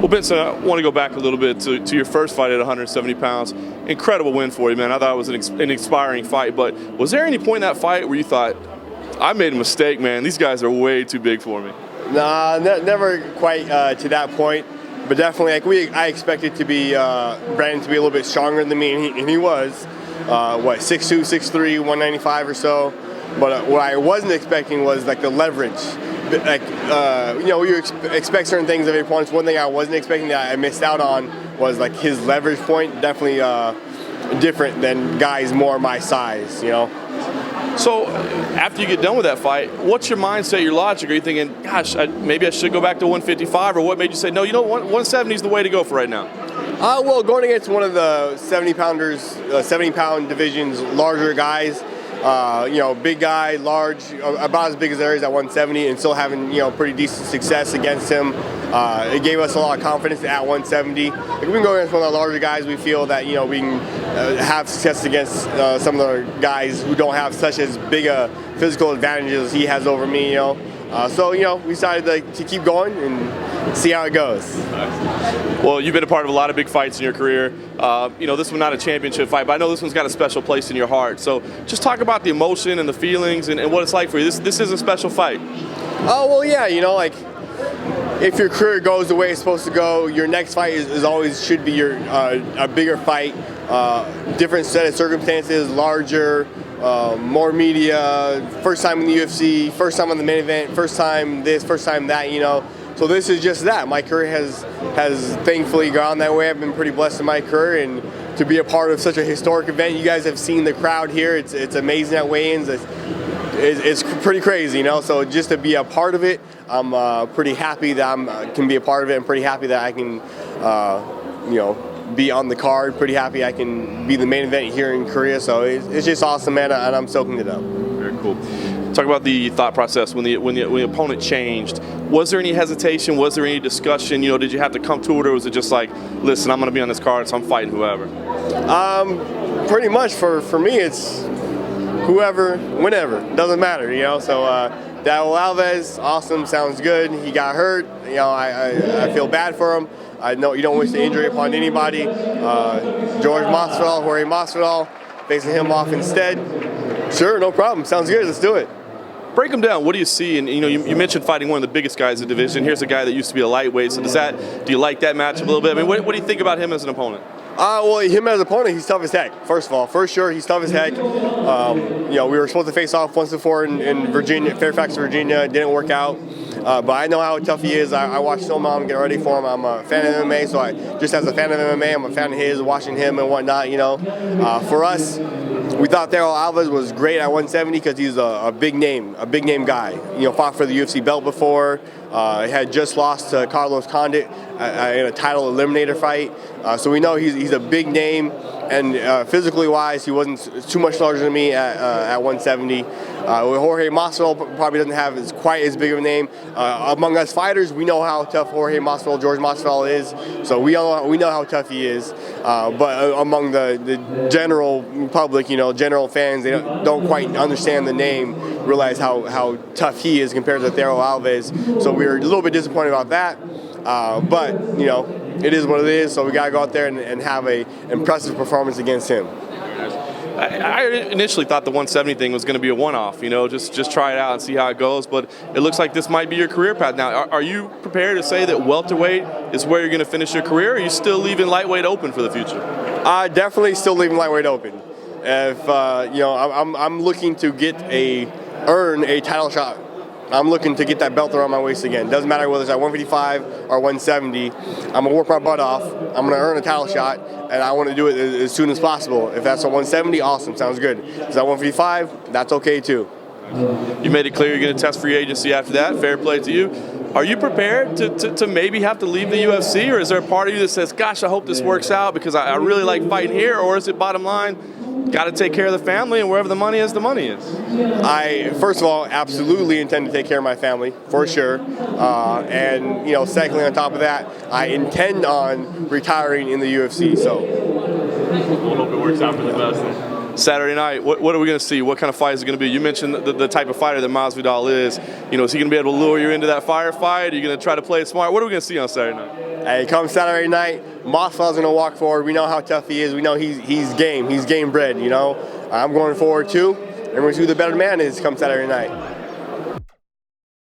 Well, Benson, I want to go back a little bit to your first fight at 170 pounds. Incredible win for you, man. I thought it was an inspiring fight. But was there any point in that fight where you thought, I made a mistake, man. These guys are way too big for me? Nah, never quite to that point. But definitely, I expected to be Brandon to be a little bit stronger than me, and he was. 6'2", 6'3", 195 or so. But what I wasn't expecting was like the leverage. You expect certain things of your opponents. One thing I wasn't expecting that I missed out on was like his leverage point. Definitely different than guys more my size, So after you get done with that fight, what's your mindset, your logic? Are you thinking, gosh, maybe I should go back to 155, or what made you say, no, 170 is the way to go for right now? Well, going against one of the 70-pound division's larger guys, big guy, large, about as big as there is at 170, and still having, pretty decent success against him. It gave us a lot of confidence at 170. If we can go against one of the larger guys, we feel that, we can have success against some of the guys who don't have such as big a physical advantages as he has over me, So, we decided to keep going and see how it goes. Well, you've been a part of a lot of big fights in your career. This one's not a championship fight, but I know this one's got a special place in your heart. So just talk about the emotion and the feelings and what it's like for you. This is a special fight. Oh, well, yeah, if your career goes the way it's supposed to go, your next fight is always should be a bigger fight, different set of circumstances, larger, more media, first time in the UFC, first time on the main event, first time this, first time that, So this is just that. My career has thankfully gone that way. I've been pretty blessed in my career, and to be a part of such a historic event. You guys have seen the crowd here. It's amazing at weigh-ins. It's pretty crazy, So just to be a part of it, I'm pretty happy that I can be a part of it. I'm pretty happy that I can, be on the card. Pretty happy I can be the main event here in Korea. So it's just awesome, man, and I'm soaking it up. Very cool. Talk about the thought process when the opponent changed. Was there any hesitation? Was there any discussion? Did you have to come to it, or was it just like, listen, I'm going to be on this card, so I'm fighting whoever? Pretty much for me, it's whoever, whenever. Doesn't matter, So Darryl Alves, awesome, sounds good. He got hurt. I feel bad for him. I know you don't wish the injury upon anybody. Jorge Masvidal, facing him off instead. Sure, no problem. Sounds good. Let's do it. Break them down. What do you see? And you mentioned fighting one of the biggest guys in the division. Here's a guy that used to be a lightweight. So do you like that matchup a little bit? I mean, what do you think about him as an opponent? Well, him as an opponent, he's tough as heck. First of all, for sure, he's tough as heck. We were supposed to face off once before in Virginia, Fairfax, Virginia. It didn't work out. But I know how tough he is. I watched him. I'm getting ready for him. I'm a fan of MMA, so just as a fan of MMA, I'm a fan of his, watching him and whatnot. For us, we thought Darryl Alves was great at 170 because he's a big name guy. Fought for the UFC belt before. Had just lost to Carlos Condit in a title eliminator fight. So we know he's a big name, and physically wise, he wasn't too much larger than me at 170. Jorge Masvidal probably doesn't have quite as big of a name. Among us fighters, we know how tough Jorge Masvidal is. So we know how tough he is. But among the general public, general fans, they don't quite understand the name, realize how tough he is compared to Darryl Alves. So we were a little bit disappointed about that. But it is what it is. So we gotta go out there and have a impressive performance against him. I initially thought the 170 thing was going to be a one-off, just try it out and see how it goes. But it looks like this might be your career path now. Are you prepared to say that welterweight is where you're going to finish your career, or are you still leaving lightweight open for the future? Definitely still leaving lightweight open. If I'm looking to earn a title shot. I'm looking to get that belt around my waist again. Doesn't matter whether it's at 155 or 170. I'm going to work my butt off. I'm going to earn a title shot, and I want to do it as soon as possible. If that's at 170, awesome, sounds good. If it's at 155, that's okay too. You made it clear you're going to test free agency after that. Fair play to you. Are you prepared to maybe have to leave the UFC, or is there a part of you that says, gosh, I hope this works out because I really like fighting here, or is it bottom line, got to take care of the family, and wherever the money is, the money is? I, first of all, absolutely intend to take care of my family, for sure. And, secondly, on top of that, I intend on retiring in the UFC, so. We'll hope it works out for the best. Saturday night, what are we going to see? What kind of fight is it going to be? You mentioned the type of fighter that Masvidal is. Is he going to be able to lure you into that firefight? Are you going to try to play it smart? What are we going to see on Saturday night? Hey, come Saturday night, Mossfell's gonna walk forward. We know how tough he is. We know he's game. He's game bred. You know, I'm going forward too, and we're gonna see who the better man is come Saturday night.